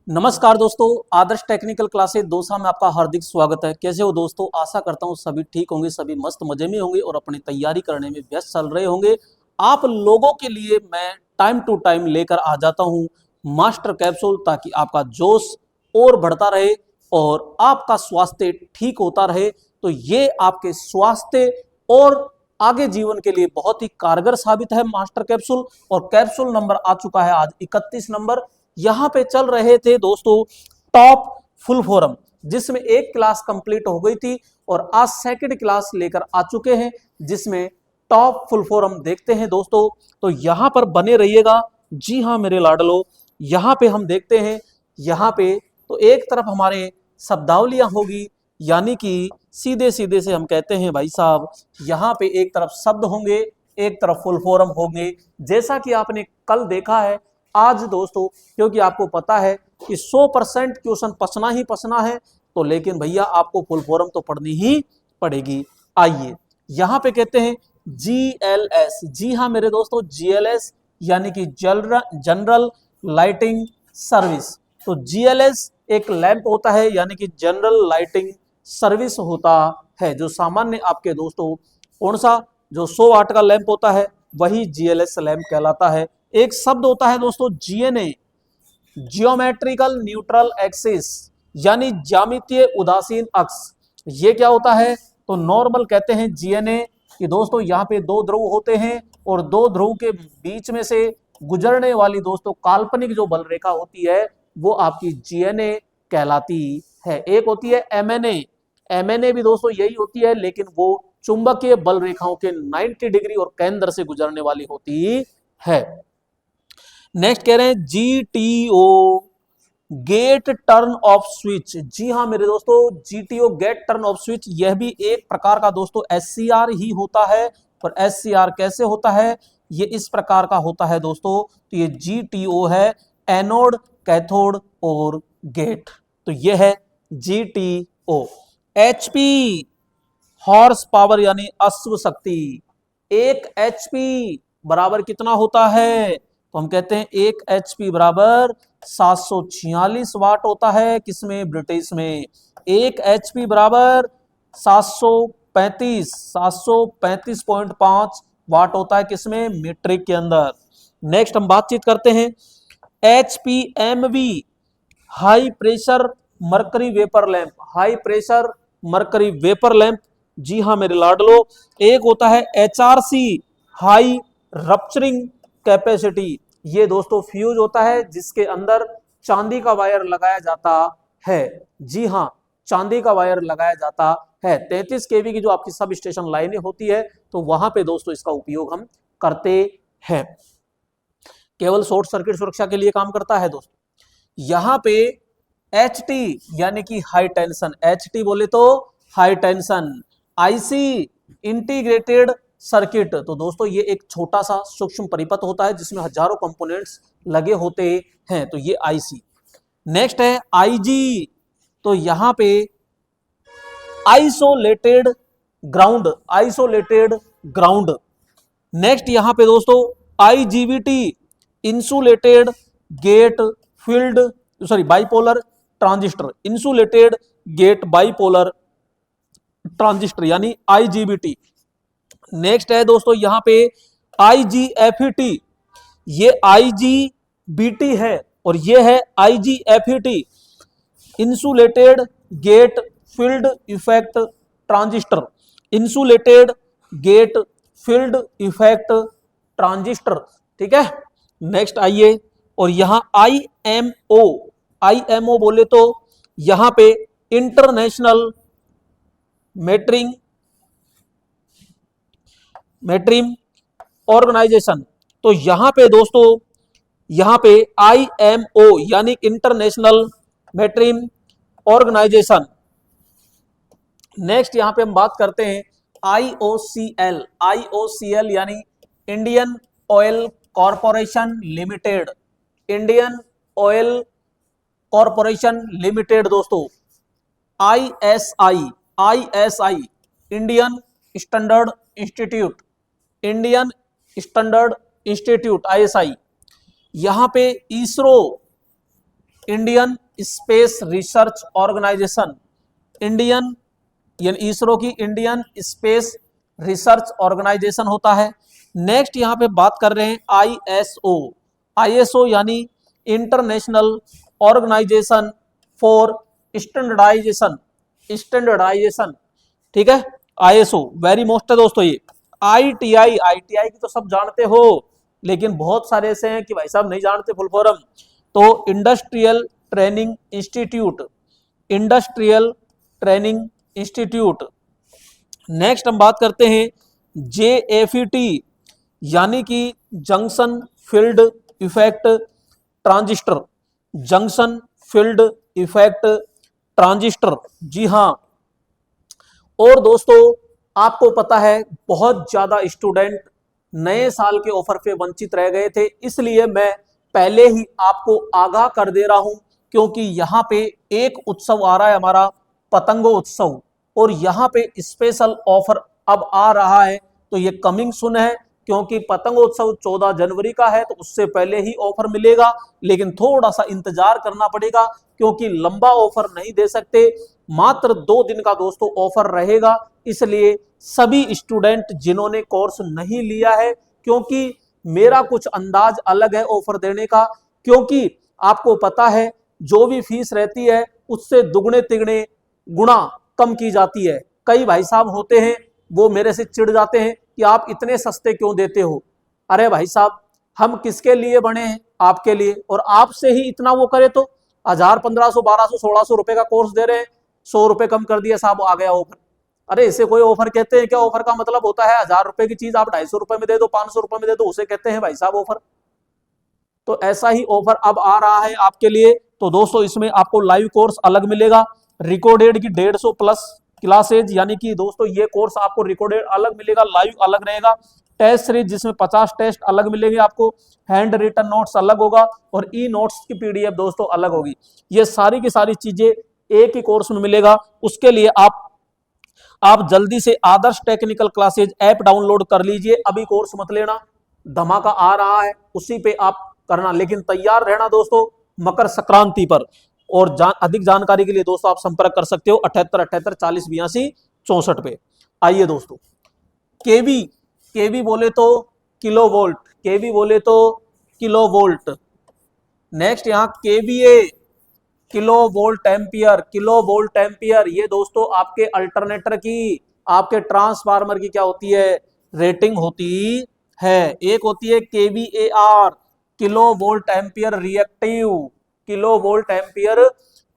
नमस्कार दोस्तों, आदर्श technical classes dosa में आपका हार्दिक स्वागत है। कैसे हो दोस्तों? आशा करता हूँ सभी ठीक होंगे, सभी मस्त मजे में होंगे और अपनी तैयारी करने में व्यस्त चल रहे होंगे। आप लोगों के लिए मैं टाइम टू टाइम लेकर आ जाता हूँ मास्टर कैप्सूल, ताकि आपका जोश और बढ़ता रहे और आपका स्वास्थ्य ठीक होता रहे। तो ये आपके स्वास्थ्य और आगे जीवन के लिए बहुत ही कारगर साबित है मास्टर कैप्सूल। और कैप्सूल नंबर आ चुका है आज 31 नंबर। यहाँ पे चल रहे थे दोस्तों टॉप फुल फॉरम, जिसमें एक क्लास कंप्लीट हो गई थी और आज सेकंड क्लास लेकर आ चुके हैं, जिसमें टॉप फुल फॉरम देखते हैं दोस्तों। तो यहाँ पर बने रहिएगा। जी हाँ मेरे लाडलो, यहाँ पे हम देखते हैं। यहाँ पे तो एक तरफ हमारे शब्दावलियां होगी, यानी कि सीधे सीधे से हम कहते हैं भाई साहब, यहाँ पे एक तरफ शब्द होंगे, एक तरफ फुल फॉरम होंगे, जैसा कि आपने कल देखा है। आज दोस्तों, क्योंकि आपको पता है कि 100% क्वेश्चन पसना ही पसना है, तो लेकिन भैया आपको फुल फॉरम तो पढ़नी ही पड़ेगी। आइए यहाँ पे कहते हैं जीएलएस। जी हाँ मेरे दोस्तों, जीएलएस यानी कि जनरल लाइटिंग सर्विस। तो जीएलएस एक लैंप होता है, यानी कि जनरल लाइटिंग सर्विस होता है। जो सामान्य आपके दोस्तों कौन सा, जो 100 वाट का लैंप होता है, वही जीएलएस लैंप कहलाता है। एक शब्द होता है दोस्तों जीएनए, जियोमेट्रिकल न्यूट्रल एक्सिस, यानी ज्यामितीय उदासीन अक्ष। ये क्या होता है? तो नॉर्मल कहते हैं जीएनए कि दोस्तों यहाँ पे दो ध्रुव होते हैं और दो ध्रुव के बीच में से गुजरने वाली दोस्तों काल्पनिक जो बल रेखा होती है, वो आपकी जीएनए कहलाती है। एक होती है एमएनए। एमएनए भी दोस्तों यही होती है, लेकिन वो चुंबकीय बल रेखाओं के 90 डिग्री और केंद्र से गुजरने वाली होती है। नेक्स्ट कह रहे हैं GTO, gate turn off switch. जी हाँ मेरे दोस्तों, GTO gate turn off switch, यह भी एक प्रकार का दोस्तों एससीआर ही होता है। और एससीआर कैसे होता है? ये इस प्रकार का होता है दोस्तों। तो ये जीटीओ है, एनोड, कैथोड और गेट। तो ये है जीटीओ। एचपी, हॉर्स पावर यानी अश्व शक्ति। एक एचपी बराबर कितना होता है? तो हम कहते हैं एक एचपी बराबर 746 वाट होता है। किसमें? ब्रिटिश में। एक एचपी बराबर 735.5 वाट होता है। किसमें? मीट्रिक के अंदर। नेक्स्ट हम बातचीत करते हैं HPMV, high pressure mercury vapour lamp. High pressure mercury vapour lamp. जी हाँ मेरे लाडलो। एक होता है एचआरसी, हाई रप्चरिंग कैपेसिटी। ये दोस्तों फ्यूज होता है, जिसके अंदर चांदी का वायर लगाया जाता है। जी हाँ, चांदी का वायर लगाया जाता है। 33 केवी की जो आपकी सब स्टेशन लाइनें होती है, तो वहां पे दोस्तों इसका उपयोग हम करते हैं। केवल शॉर्ट सर्किट सुरक्षा के लिए काम करता है दोस्तों। यहाँ पे एच टी यानी कि हाई टेंशन, एच टी बोले तो high tension. IC, integrated circuit. तो दोस्तों ये एक छोटा सा सूक्ष्म परिपथ होता है, जिसमें हजारों कंपोनेंट्स लगे होते हैं। तो ये आईसी। नेक्स्ट है आईजी। तो यहां पे isolated ground, isolated ground. Next यहां पे दोस्तों IGBT, insulated gate field, sorry bipolar transistor. Insulated gate bipolar transistor यानी आईजीबीटी। नेक्स्ट है दोस्तों यहां पे आईजीएफईटी। ये आईजीबीटी है और ये है IGFET, insulated gate field effect transistor. Insulated gate field effect transistor. ठीक है। नेक्स्ट आइए, और यहां आईएमओ, आईएमओ बोले तो यहां पे इंटरनेशनल मेट्रिम ऑर्गेनाइजेशन। तो यहां पे दोस्तों, यहां पे आईएमओ यानी इंटरनेशनल मेट्रिम ऑर्गेनाइजेशन। नेक्स्ट यहां पे हम बात करते हैं आईओसीएल। आईओसीएल यानी Indian oil corporation limited. Indian oil corporation limited दोस्तों। ISI, ISI Indian standard institute, Indian standard institute ISI. यहां पे ISRO, Indian space research organisation, Indian यानी इसरो की इंडियन स्पेस रिसर्च ऑर्गेनाइजेशन होता है। नेक्स्ट यहाँ पे बात कर रहे हैं आईएसओ, आईएसओ यानी international organisation for standardisation, standardisation, ठीक है। आईएसओ वेरी मोस्ट है दोस्तों। ये आईटीआई, आईटीआई की तो सब जानते हो, लेकिन बहुत सारे ऐसे हैं कि भाई साहब नहीं जानते फुल फॉर्म। तो industrial training institute, industrial training institute. Next हम बात करते हैं जेएफईटी यानी कि junction field effect transistor, junction field effect transistor, जी हाँ। और दोस्तों आपको पता है बहुत ज्यादा स्टूडेंट नए साल के ऑफर पे वंचित रह गए थे, इसलिए मैं पहले ही आपको आगाह कर दे रहा हूं, क्योंकि यहाँ पे एक उत्सव आ रहा है हमारा पतंगोत्सव, और यहाँ पे स्पेशल ऑफर अब आ रहा है। तो ये कमिंग सुन है, क्योंकि पतंगोत्सव 14 जनवरी का है, तो उससे पहले ही ऑफर मिलेगा, लेकिन थोड़ा सा इंतजार करना पड़ेगा, क्योंकि लंबा ऑफर नहीं दे सकते। मात्र 2 दिन का दोस्तों ऑफर रहेगा, इसलिए सभी स्टूडेंट जिन्होंने कोर्स नहीं लिया है, क्योंकि मेरा कुछ अंदाज अलग है ऑफर देने का, क्योंकि आपको पता है जो भी फीस रहती है उससे दुगने तिगने गुना कम की जाती है। कई भाई साहब होते हैं वो मेरे से चिढ़ जाते हैं कि आप इतने सस्ते क्यों देते हो। अरे भाई साहब हम किसके लिए बने हैं? आपके लिए। और आपसे ही इतना वो करे तो 1000, 1500, 1200, 1600 रुपए का कोर्स दे रहे हैं, 100 रुपए कम कर दिया साहब, आ गया ऑफर। अरे इसे कोई ऑफर कहते हैं क्या? ऑफर का मतलब होता है 1000 रुपए की चीज आप 250 रुपए में दे दो, 500 रुपए में दे दो, उसे कहते हैं भाई साहब ऑफर। तो ऐसा ही ऑफर अब आ रहा है आपके लिए। तो दोस्तों इसमें आपको लाइव कोर्स अलग मिलेगा, रिकॉर्डेड की 150 प्लस क्लासेज, यानी कि दोस्तों ये कोर्स आपको रिकॉर्डेड अलग मिलेगा, लाइव अलग रहेगा। टेस्ट सीरीज जिसमें 50 टेस्ट अलग मिलेंगे आपको, हैंड रिटन नोट्स अलग होगा, और ई नोट्स की पीडीएफ दोस्तों अलग होगी। ये सारी की सारी चीजें एक ही कोर्स में मिलेगा। उसके लिए आप जल्दी से आदर्श टेक्निकल क्लासेज ऐप डाउनलोड कर लीजिए। अभी कोर्स मत लेना, धमाका आ रहा है उसी पे आप करना, लेकिन तैयार रहना दोस्तों मकर संक्रांति पर। और अधिक जानकारी के लिए दोस्तों आप संपर्क कर सकते हो 78 78 40 82 64 पे। आइए दोस्तों, केवी, केवी बोले तो किलो वोल्ट, केवी बोले तो किलो वोल्ट। नेक्स्ट यहाँ KVA, kilo volt ampere, kilo volt ampere. ये दोस्तों आपके अल्टरनेटर की, आपके ट्रांसफार्मर की क्या होती है? रेटिंग होती है। एक होती है KVAR, kilo volt ampere reactive, kilo volt ampere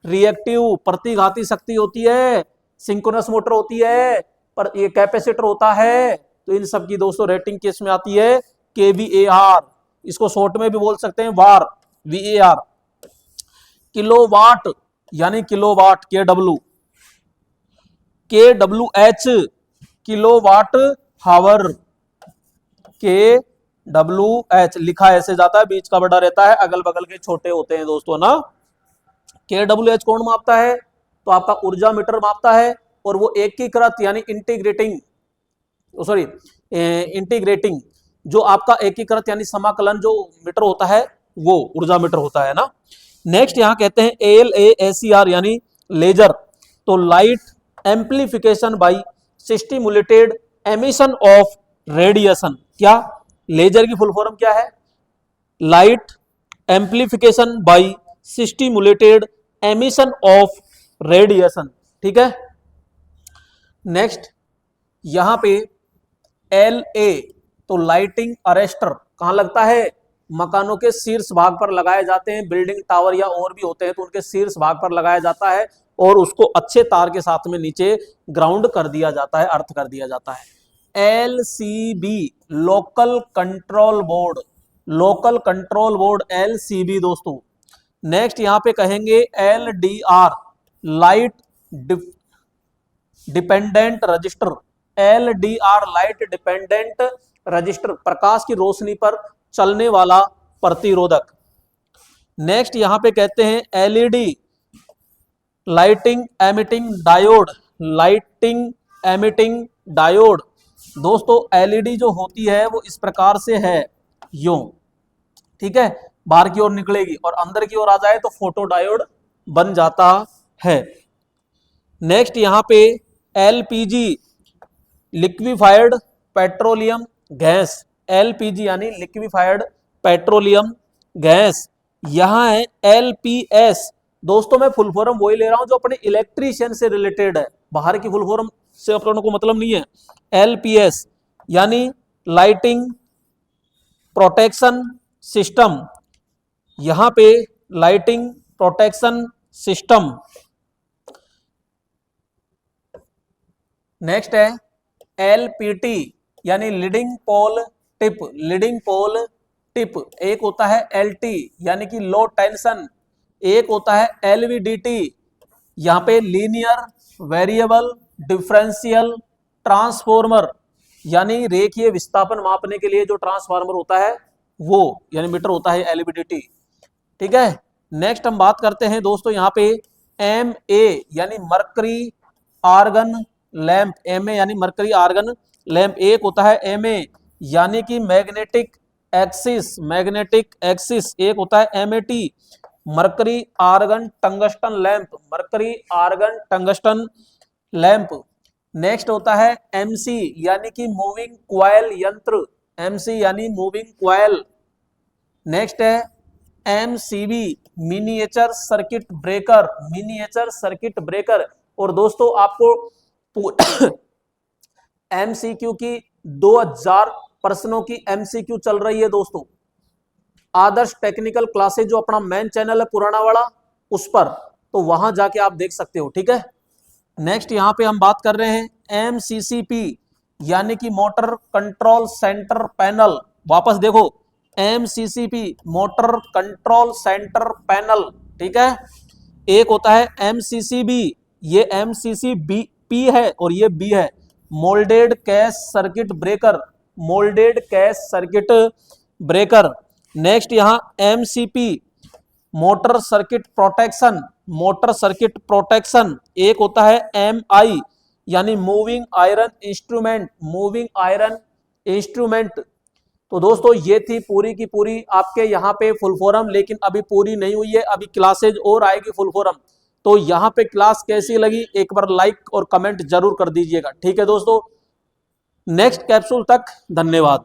reactive, प्रतिघाती शक्ति होती है, सिंक्रोनस मोटर होती है, पर ये कैपेसिटर होता है। तो इन सब की दोस्तों रेटिंग किस में आती है? केवीएआर। इसको शॉर्ट में भी बोल सकते हैं वार, वीएआर। किलोवाट यानी किलोवाट, केडब्ल्यूएच किलोवाट हावर, केडब्ल्यूएच लिखा ऐसे जाता है, बीच का बड़ा रहता है, अगल बगल के छोटे होते हैं दोस्तों ना। केडब्ल्यूएच कौन मापता है? तो आपका ऊर्जा मीटर मापता है, और वो एकीकृत यानी इंटीग्रेटिंग, सॉरी इंटीग्रेटिंग, जो आपका एकीकृत यानी समाकलन जो मीटर होता है वो ऊर्जा मीटर होता है ना। नेक्स्ट यहां कहते हैं LASER यानी लेजर, तो light amplification by stimulated emission of radiation. क्या लेजर की फुल फॉर्म क्या है? Light amplification by stimulated emission of radiation, ठीक है। नेक्स्ट यहां पे LA, तो लाइटिंग अरेस्टर कहां लगता है? मकानों के शीर्ष भाग पर लगाए जाते हैं, बिल्डिंग टावर या और भी होते हैं तो उनके शीर्ष भाग पर लगाया जाता है, और उसको अच्छे तार के साथ में नीचे ग्राउंड कर दिया जाता है, अर्थ कर दिया जाता है। LCB local control board, local control board LCB दोस्तों। नेक्स्ट यहां पे कहेंगे LDR light dependent resistor, LDR light dependent resistor, प्रकाश की रोशनी पर चलने वाला प्रतिरोधक। नेक्स्ट यहां पे कहते हैं LED lighting emitting diode, lighting emitting diode. दोस्तों LED जो होती है वो इस प्रकार से है, यूं, ठीक है। बाहर की ओर निकलेगी और अंदर की ओर आ जाए तो फोटोडायोड बन जाता है। नेक्स्ट यहाँ पे LPG, liquefied petroleum gas, LPG यानी लिक्विफाइड पेट्रोलियम गैस। यहाँ है एलपीएस, दोस्तों मैं फुल फॉर्म वही ले रहा हूं जो अपने इलेक्ट्रीशियन से रिलेटेड है, बाहर की फुल फॉर्म से अपनों को मतलब नहीं है। एलपीएस यानी लाइटिंग प्रोटेक्शन सिस्टम, यहां पे लाइटिंग प्रोटेक्शन सिस्टम। नेक्स्ट है एलपीटी यानी लीडिंग पोल टिप, लीडिंग पोल टिप। एक होता है एलटी यानी कि लो टेंशन, एक होता है एलवीडीटी, यहाँ पे लीनियर वेरिएबल डिफरेंशियल ट्रांसफॉर्मर, यानी रेखीय विस्थापन मापने के लिए जो ट्रांसफार्मर होता है वो यानी मीटर होता है एलवीडीटी। ठीक है, नेक्स्ट हम बात करते हैं दोस्तों यहाँ पे एम ए यानी mercury argon lamp, M A यानी मरकरी आर्गन लैंप। एक होता है एम ए यानी कि मैग्नेटिक एक्सिस, मैग्नेटिक एक्सिस। एक होता है M A T mercury argon tungsten lamp, mercury argon tungsten lamp. Next होता है एमसी यानी कि मूविंग क्वाइल यंत्र, एमसी यानी मूविंग क्वाइल। नेक्स्ट है MCB miniature circuit breaker, miniature circuit breaker. और दोस्तों आपको एमसीक्यू की 2000 प्रश्नों की एमसीक्यू चल रही है दोस्तों, आदर्श टेक्निकल क्लासेज जो अपना मेन चैनल है पुराना वाला उस पर, तो वहां जाके आप देख सकते हो। ठीक है, नेक्स्ट यहां पे हम बात कर रहे हैं एमसीसीपी यानी कि मोटर कंट्रोल सेंटर पैनल। वापस देखो एमसीसीपी मोटर कंट्रोल सेंटर पैनल। ठीक है, एक होता है एमसीसीबी, ये एमसीसीबी है और ये बी है, moulded case circuit breaker, moulded case circuit breaker. Next यहां MCP motor circuit protection, motor circuit protection. एक होता है एमआई यानी moving iron instrument, moving iron instrument. तो दोस्तों ये थी पूरी की पूरी आपके यहाँ पे फुल फॉर्म, लेकिन अभी पूरी नहीं हुई है, अभी क्लासेज और आएगी फुल फॉर्म। तो यहाँ पे क्लास कैसी लगी एक बार लाइक और कमेंट जरूर कर दीजिएगा। ठीक है दोस्तों, नेक्स्ट कैप्सूल तक धन्यवाद।